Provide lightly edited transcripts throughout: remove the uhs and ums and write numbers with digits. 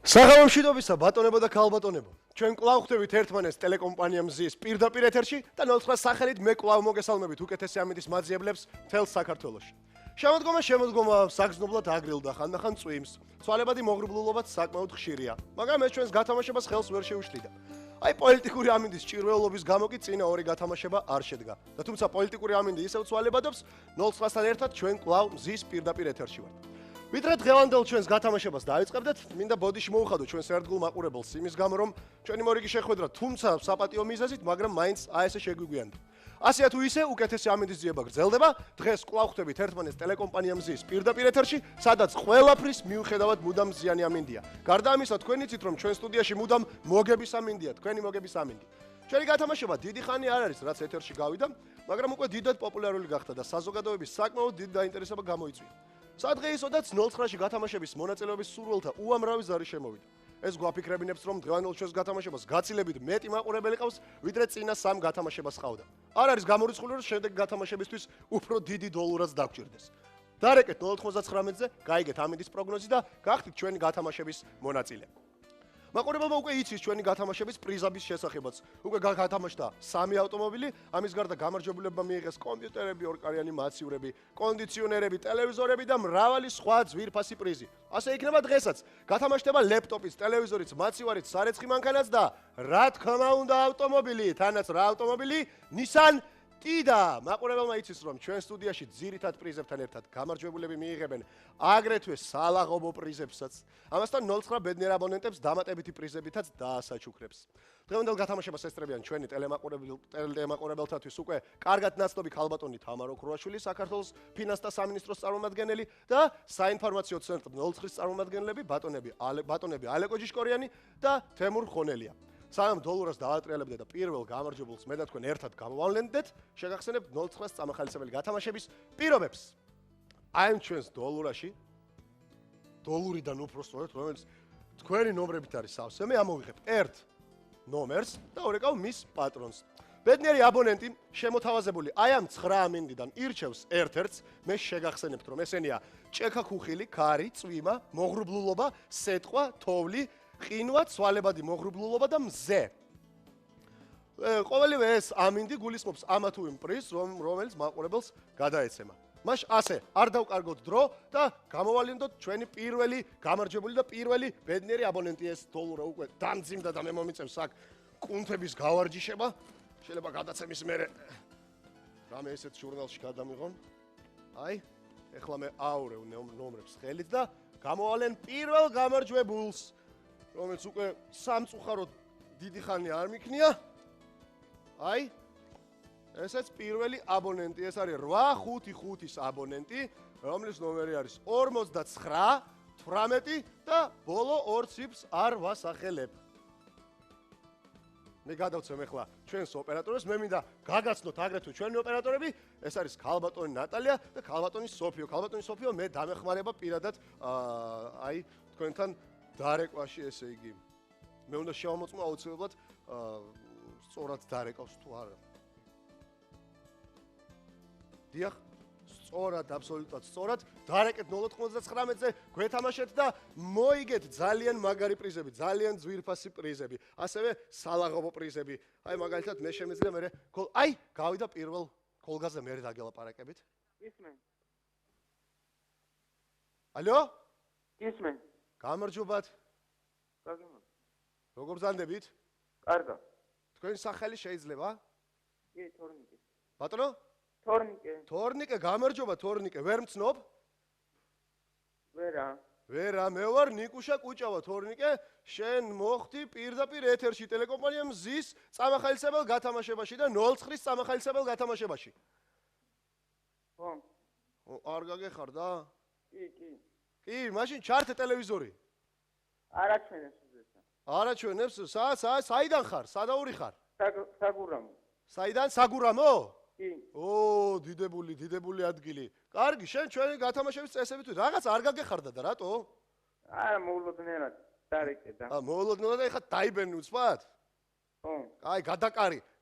საღამომშვიდობისა ბატონებო და ქალბატონებო. ჩვენ კვლავ ხვდებით ერთმანეთს ტელეკომპანია მზის პირდაპირ ეთერში და 09 სახელით მე კვლავ მოგესალმებით უკეთესი ამინდის მაძიებლებს მთელ საქართველოში. შემოდგომა საგრძნობლად აგრილდა ხანდახან წვიმს. ცვალებადი მოღრუბლულობაც საკმაოდ ხშირია, მაგრამ ეს ჩვენს გათამაშებას ხელს ვერ შეუშლიდა. აი პოლიტიკური ამინდის ჭირვეულობის გამო კი წინა ორი გათამაშება არ შედგა. და თუმცა პოლიტიკური ამინდი ისევ ცვალებადობს 09-სთან ერთად ჩვენ კვლავ მზის პირდაპირ ეთერში ვართ. ვიდრე დღევანდელ ჩვენს გათამაშებას დაიწყებდეთ, მინდა ბოდიში მოვხადო ჩვენს ერთგულ მაყურებელს იმის გამო, რომ ჩვენი მორიგი შეხვედრა თუმცა საპატიო მიზეზით, მაგრამ მაინც აესე შეგვიგვიანდა. ასეა თუ ისე უკეთესი ამინდის ძიება გრძელდება. დღეს კვლავ ხვდებით ერთმანეთს ტელეკომპანია მზის პირდაპირ ეთერში, სადაც ყველაფრის მიუხედავად მუდამ ზიანი ამინდია. გარდა ამისა, თქვენ იცით, რომ ჩვენ სტუდიაში მუდამ მოგების ამინდია, თქვენი მოგების ამინდი. ჩვენი გათამაშება დიდი ხანი არ არის, რაც ეთერში გავიდა, მაგრამ უკვე დიდად პოპულარული გახდა და საზოგადოების საკმაოდ დიდ დაინტერესება გამოიწვია. სადღეისოდაც 09-ში გათამაშების მონაწილეობის სურვილთა უამრავი ზარი შემოვიდა. ეს გვაფიქრებინებს, რომ დღევანდელ ჩვენს გათამაშებას გაცილებით მეტი მაყურებელი ყავს, ვიდრე წინა სამ გათამაშებას ყავდა. არ არის გამორიცხული, რომ შემდეგ გათამაშებისთვის უფრო დიდი დოლურაც დაგჭირდეს. დარეკეთ 099-ზე, გაიგეთ ამინდის პროგნოზი და გახდით ჩვენი გათამაშების მონაწილე. მაყურებელმა უკვე იცის ჩვენი გათამაშების პრიზების შესახებაც. უკვე გათამაშდა 3 ავტომობილი, ამის გარდა გამარჯვებულებმა მიიღეს კომპიუტერები, ორკარიანი მაცივრები, კონდიციონერები, ტელევიზორები და მრავალი სხვა ძვირფასი პრიზი. ასე იქნება დღესაც. გათამაშდება ლეპტოპიც, ტელევიზორიც, მაცივარიც, სარეცხი მანქანაც და რა თქმა უნდა ავტომობილი, თანაც რა ავტომობილი? Nissan Tida. მაყურებელმა იცის, რომ ჩვენ სტუდიაში ძირითად პრიზებთან ერთად გამარჯვებულები მიიღებენ აგრეთვე სალაღობო პრიზებსაც. ამასთან 09 ბედნიერ აბონენტებს დამატებითი პრიზებითაც დაასაჩუქრებს. დღევანდელ გათამაშებას ესწრებიან ჩვენი ტელემაყურებელთათვის უკვე კარგად ნაცნობი ქალბატონი თამარ ოქროაშვილი, საქართველოს ფინანსთა სამინისტროს წარმომადგენელი და საინფორმაციო ცენტრ 09-ის წარმომადგენლები ბატონები ალეკო ჯიშკორიანი და თემურ ხონელია. სამ დოლარს დაატრიალებდეთ და პირველ გამარჯვებულს მე და თქვენ ერთად გამოვავლენდეთ, შეგახსენებთ 09-ს წამახალისებელი გათამაშების პირობებს. აი ჩვენს დოლარში დოლურიდან უფრო სწორედ, რომელიც თქვენი ნომრებით არის სავსე, მე ამოვიღებ 1 ნომერს და ორეკავ მის პატრონს. ბედნიერი აბონენტი შემოთავაზებული აი ამ 9 ამინდიდან ირჩევს ერთ-ერთს, მე შეგახსენებთ, რომ ესენია ჭექა-ქუხილი, ქარი, წვიმა, მოღრუბლულობა, სეტყვა, თოვლი, ყინვა, ცვალებადი მოღრუბლულობა და მზე. ყოველივე ეს ამინდი გულისხმობს ამა თუ იმ პრიზს, რომელიც მაყურებელს გადაეცემა. მაშ ასე, არ დავკარგოთ დრო და გამოვალინდოთ ჩვენი პირველი გამარჯვებული და პირველი ბედნიერი აბონენტი. ეს დოლურა უკვე დამძიმდა და მე მომიწევს აქ კუნთების გავარჯიშება. შეიძლება გადაცემის მერე რამე ესეთ ჟურნალში გადამიღონ. აი, ეხლა მე აურევ ნომრებს ხელით და გამოვალენ პირველ გამარჯვებულს, რომელიც უკვე სამწუხაროდ დიდი ხანი არ მიქნია. აი, ესეც პირველი აბონენტი, ეს არის 855-ის აბონენტი, რომლის ნომერი არის 49, 18 და ბოლო 2 ციფრს არ ვასახელებ. მე გადავცემ ახლა ჩვენს ოპერატორებს, მე მინდა გაგაცნოთ აგრეთვე ჩვენი ოპერატორები, ეს არის ქალბატონი ნატალია და ქალბატონი სოფიო. ქალბატონი სოფიო მე დამეხმარება პირადად აი თქვენთან დარეკვაში, ესე იგი. მე უნდა შევამოწმო აუცილებლად სწორად დარეკავს თუ არა. დიახ, სწორად, აბსოლუტურად სწორად. დარეკეთ 099-ზე, გვეთამაშეთ და მოიგეთ ძალიან მაგარი პრიზები, ძალიან ძვირფასი პრიზები, ასევე სალაღობო პრიზები. აი მაგალითად მე შემიძლია მე აი, გავიდა პირველ კოლგაზე მე დაგელაპარაკებით. ისმენ. ალო? ისმენ. გამარჯობათ. გაგიმო. როგორ ბრძანდებით? კარგა. თქვენი სახელი შეიძლება? კი, თორნიკე. ბატონო? თორნიკე. თორნიკე, გამარჯობა თორნიკე, ვერ მცნობ? ვერა. ვერა, მე ვარ ნიკუშა კუჭავა თორნიკე, შენ მოხდი პირდაპირ ეთერში ტელეკომპანია მზის წამახალისებელ გათამაშებაში და 09-ის წამახალისებელ გათამაშებაში. ხო. არ გაგეხარდა? კი. კი, მაშინ ჩართე ტელევიზორი. არა ჩვენებს უზესა. არა ჩვენებს, საიდან ხარ? სადაური ხარ? საგურამო. საიდან? საგურამო? კი. დიდებული ადგილი. კარგი, შენ ჩვენი გათამაშების წესებით რაღაც არ გაგეხარდა და რატო? არა, მოულოდნელად დარეკე და. მოულოდნელად ეხლა დაიბენი უცბად? ხო. აი,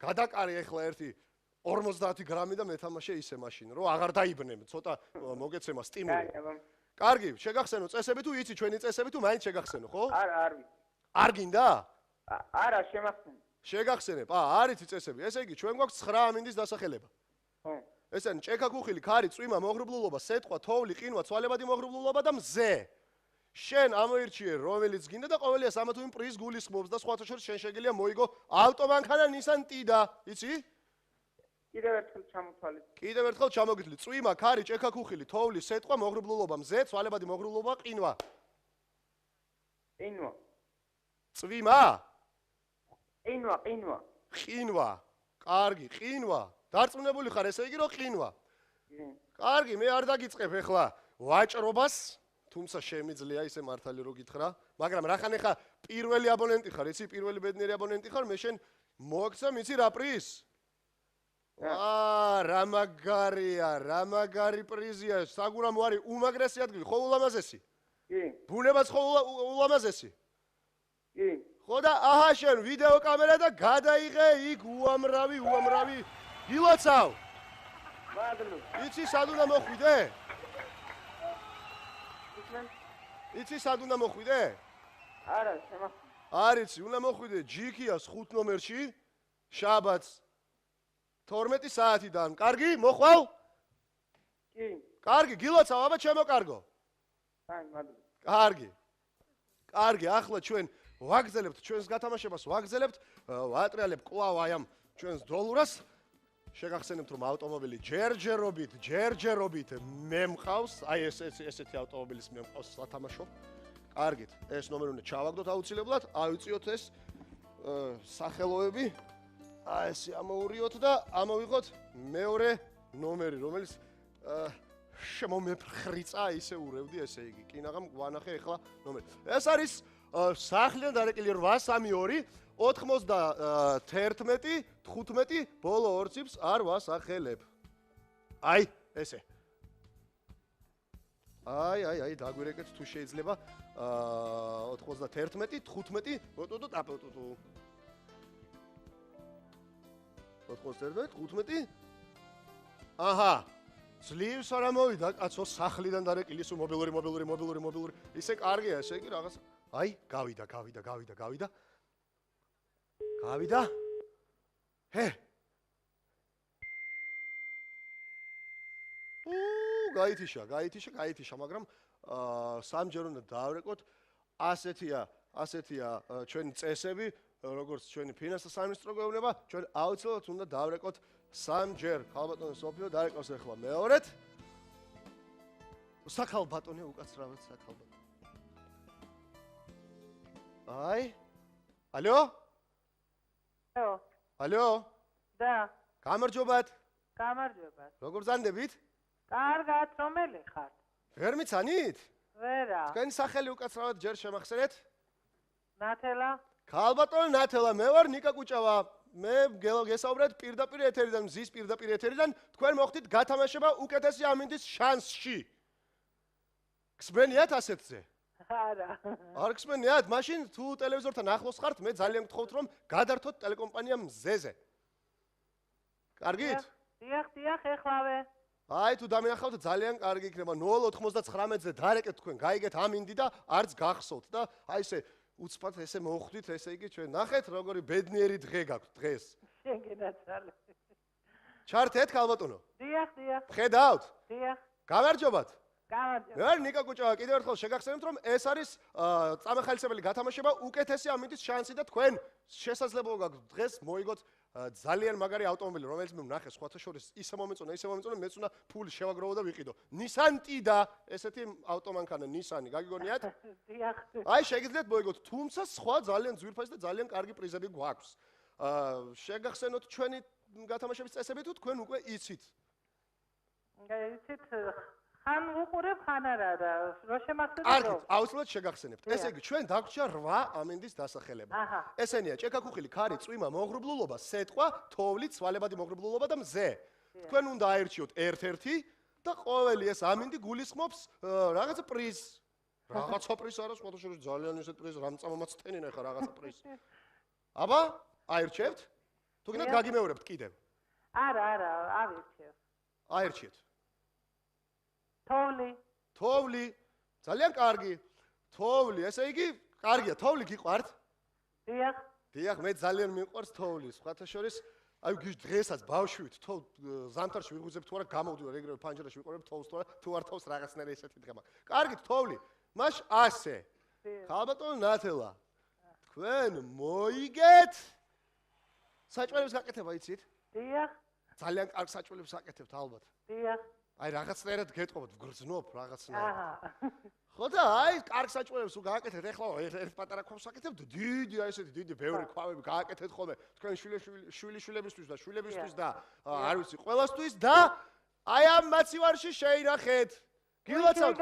გადაკარი ეხლა ერთი 50 გრამი და მეთამაშე ისე მაშინ, რომ აღარ დაიბნე, ცოტა მოგეცემა სტიმული. კარგი, შეგახსენო წესები თუ იცი ჩვენი წესები თუ მაინც შეგახსენო, ხო? არ ვიცი. არ გინდა? არა, შემახსენე. შეგახსენებ. არ იცი წესები. ესე იგი, ჩვენ გვაქვს 9 ამინდის დასახელება. ხო. ესენი ჭექა ქუხილი, ქარი, წვიმა, მოღრუბლულობა, სეტყვა, თოვლი, ყინვა, ცვალებადი მოღრუბლულობა და მზე. შენ ამოირჩიე რომელიც გინდა და ყოველიას ამა თუ იმ პრიზს გულისხმობს და სხვათა შორის შენ შეგიძლია მოიგო ავტომანქანა Nissan Tida, იცი? კიდევ ერთხელ ჩამოთვალეთ. კიდევ ერთხელ ჩამოგითვლი. წვიმა, ქარი, ჭექა ქუხილი, თოვლი, სეტყვა, მოღრუბლულობა, მზე, ცვალებადი მოღრუბლულობა, ყინვა. ყინვა. წვიმა? ყინვა. ყინვა. კარგი, ყინვა. დარწმუნებული ხარ, ესე იგი რომ ყინვა. კარგი, მე არ დაგიწყებ ახლა ვაჭრობას, თუმცა შემიძლია ისე მართალი რო გითხრა, მაგრამ რახან ახლა პირველი აბონენტი ხარ, იცი, პირველი ბედნიერი აბონენტი ხარ, მე შენ მოაქცევ, იცი რა პრიზ? რა მაგარი პრიზია, საგურამო არის უმაგრესი ადგილი, ხო ულამაზესი? კი. ბუნებაც ხო ულამაზესი? კი. ხო და აჰა შენ ვიდეო კამერა და გადაიღე იქ უამრავი გილოცავ. მადლობ. იცი სად უნდა მოხვიდე? იცი სად უნდა მოხვიდე? არა, შემახსენე. არ იცი, უნდა მოხვიდე ჯიქიას 5 ნომერში, შაბათს 12 საათიდან. კარგი, მოხვალ? კი. კარგი, გილოცავ, აბა ჩემო კარგო. აი, მადლობ. კარგი, ახლა ჩვენ ვაგზელებთ ჩვენს გათამაშებას, ვატრიალებთ კვლავ აი ამ ჩვენს დოლურას. შეგახსენებთ რომ ავტომობილი ჯერჯერობით მე მყავს, აი ესეთი ავტომობილის მე მყავს სათამაშო. კარგით, ეს ნომერი უნდა ჩავაგდოთ აუცილებლად, ავიწიოთ ეს სახელოები. აი ესე ამოურიოთ და ამოვიღოთ მეორე ნომერი, რომელიც შემომეფხრიცა ისე ურევდი, ესე იგი. კინაღამ ვანახე ახლა ნომერი. ეს არის სახლიდან დარეკილი 832 91 15 ბოლო ორ ციფრს არ ვასახელებ. აი, ესე. აი, დაგვირეკეთ თუ შეიძლება 91 15 91 15 აჰა ძლივს არ ამოვიდა კაცო სახლიდან დარეკილი სულ მობილური ისე კარგია ესე იგი რაღაც აი გავიდა ჰე გაითიშა მაგრამ სამჯერ უნდა დავრეკოთ ასეთია ჩვენი წესები როგორც ჩვენი ფინანსთა სამინისტრო გვეუბნება ჩვენ აუცილებლად უნდა დავრეკოთ სამჯერ ხალბატონი სოფიო დარეკავს ახლა მეორედ საქალბატონი უკაცრავად საქალბატონი აი ალო და გამარჯობათ გამარჯობათ როგორ ზანდებით კარგად რომელი ხართ ვერ მიცანით ვერა თქვენი სახელი უკაცრავად ჯერ შემახსენეთ ნათელა ხალბატონი ნათელა მე ვარ ნიკა კუჭავა მე გესაუბრეთ პირდაპირ ეთერიდან მზის პირდაპირ ეთერიდან თქვენ მოხდით გათამაშება უკეთესი ამინდის შანსში გსმენიათ ასეთზე არა არ გსმენიათ მაშინ თუ ტელევიზორთან ახლოს ხართ მე ძალიან გთხოვთ რომ გადართოთ ტელეკომპანია მზეზე კარგით დიახ ეხლავე აი თუ დამინახავთ ძალიან კარგი იქნება 099-ზე დარეკეთ თქვენ გაიგეთ ამინდი და არც გახსოვთ და აი ესე უცბად ესე მოხვდით ესე იგი ჩვენ ნახეთ როგორი ბედნიერი დღე გაქვთ დღეს შეგენაცვალე ჩართეთ ხალბატონო დიახ ხედავთ დიახ გამარჯობათ გამარჯობა მე ნიკა კუჭავა კიდევ ერთხელ შეგახსენებთ რომ ეს არის წამახალისებელი გათამაშება უკეთესი ამინდის შანსი და თქვენ შესაძლებლობა გაქვთ დღეს მოიგოთ ძალიან მაგარი ავტომობილი რომელიც მე ვნახე სხვათა შორის ისე მომეწონა მეც უნდა ფული შევაგროვო და ვიყიდო Nissan Tida ესეთი ავტომანქანა Nissan-ი გაგიგონიათ დიახ აი შეგიძლიათ მოიგოთ თუმცა სხვა ძალიან ძვირფასი და ძალიან კარგი პრიზები გვაქვს შეგახსენოთ ჩვენი გათამაშების წესები თუ თქვენ უკვე იცით იცით ხან უყურებ ხან არა და რო შემახსენებ კარგით აუცილებლად შეგახსენებთ ესე იგი ჩვენ დაგვრჩა 8 ამინდის დასახელება ესენია ჭექა-ქუხილი ქარი წვიმა მოღრუბლულობა სეტყვა თოვლი ცვალებადი მოღრუბლულობა და მზე თქვენ უნდა აერჩიოთ ერთ-ერთი და ყოველი ეს ამინდი გულისხმობს რაღაცა პრიზს რაღაცა პრიზს არა სხვა შორის ძალიან ისეთ პრიზს რამწამომაც ტენინა ხა რაღაცა პრიზს აბა აერჩევთ თუ გინდათ გაგიმეორებთ კიდევ არა ავირჩევ აერჩიეთ თოვლი ძალიან კარგი. თოვლი, ესე იგი, კარგია, თოვლი გიყვართ? დიახ. დიახ, მე ძალიან მიყვარს თოვლის. სხვათა შორის, აი დღესაც ბავშვით თოვ ზამთარში ვიღუძებ თუ არა გამოვდივარ ეგრევე ფანჯრაში ვიყურებ თოვს თუ არ თოვს რაღაცნაირი ესეთი დღე მაქვს. კარგი, თოვლი. მაშ ასე. ხალბატონო ნათელა. თქვენ მოიგეთ საჭმელების გაკეთება იცით? დიახ. ძალიან კარგ საჭმელებს აკეთებთ ალბათ. დიახ. აი რაღაცნაირად გეტყობთ, გრძნობ რაღაცნაირად. აჰა. ხო და აი კარგ საჭმელებს თუ გააკეთეთ, ეხლა ერთ პატარა ქვას აკეთებთ, დიდი აი ესეთი დიდი ბევრი ქვავები გააკეთეთ ხოლმე თქვენ შვილიშვილებისთვის და შვილებისთვის და არ ვიცი, ყველასთვის და აი ამ მაცივარში შეინახეთ. გილოცავთ